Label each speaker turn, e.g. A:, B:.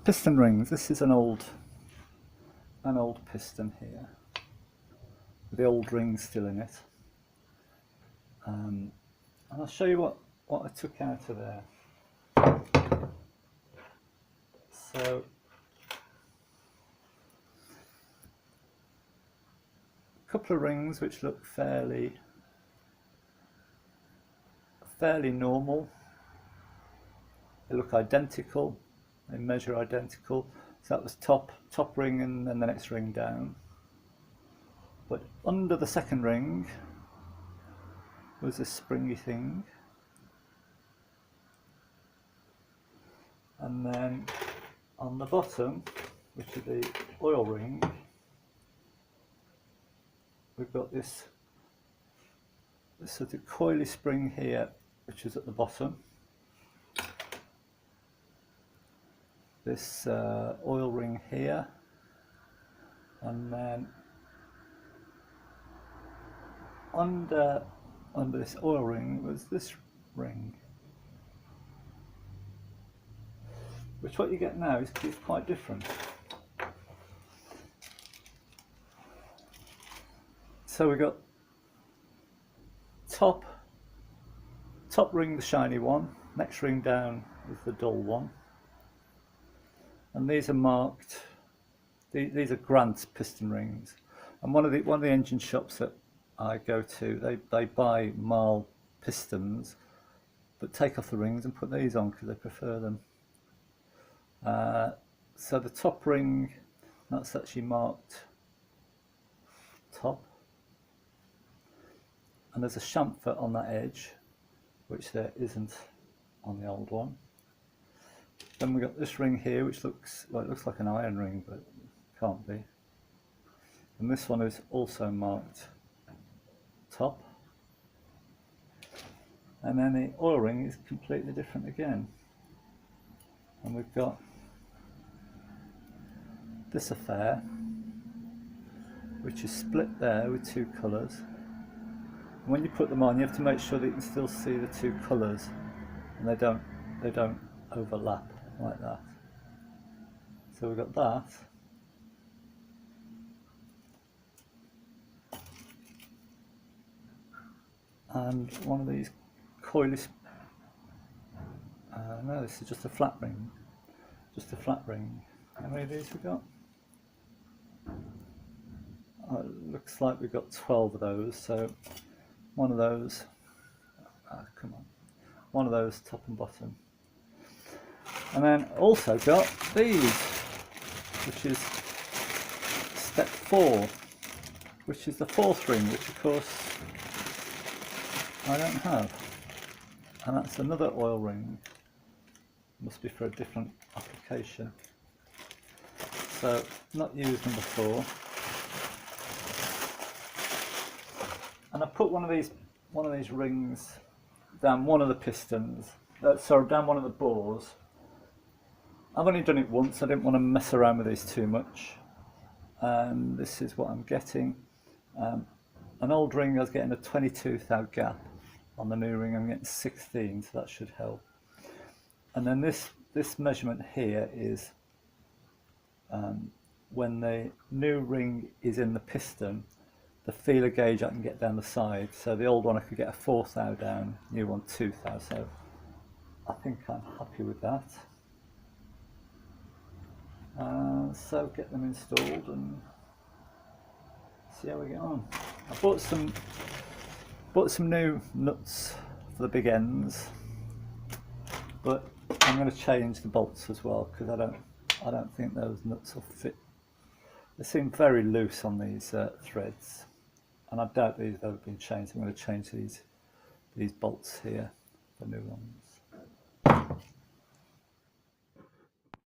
A: Piston rings. This is an old piston here, with the old rings still in it. And I'll show you what I took out of there. So a couple of rings which look fairly normal. They look identical, they measure identical. So that was top ring and then the next ring down. But under the second ring was this springy thing. And then on the bottom, which is the oil ring, we've got this sort of coily spring here, which is at the bottom. This oil ring here, and then under this oil ring was this ring, which what you get now is quite different. So we got top ring, the shiny one, next ring down is the dull one, and these are marked. These are Grant's piston rings, and one of the engine shops that I go to, they buy Marl pistons, but take off the rings and put these on because they prefer them. So the top ring, that's actually marked top, and there's a chamfer on that edge, which there isn't on the old one. Then we got this ring here, which looks like an iron ring, but can't be. And this one is also marked top. And then the oil ring is completely different again. And we've got this affair, which is split there with two colours. And when you put them on, you have to make sure that you can still see the two colours, and they don't overlap like that. So we've got that. And one of these coily, no, this is just a flat ring. Just a flat ring. How many of these we got? It looks like we've got 12 of those, so one of those, come on, one of those top and bottom. And then also got these, which is step 4, which is the fourth ring, which of course I don't have. And that's another oil ring. Must be for a different application. So not used them before. And I put one of these rings down one of the pistons. Sorry, down one of the bores. I've only done it once. I didn't want to mess around with these too much. And this is what I'm getting. An old ring I was getting a 22 thou gap. On the new ring I'm getting 16, so that should help. And then this measurement here is when the new ring is in the piston, the feeler gauge I can get down the side. So the old one I could get a 4 thou down, new one 2 thou. So I think I'm happy with that. So get them installed and see how we get on. I bought some new nuts for the big ends, but I'm going to change the bolts as well because I don't think those nuts will fit. They seem very loose on these threads, and I doubt these have been changed. I'm going to change these bolts here for new ones.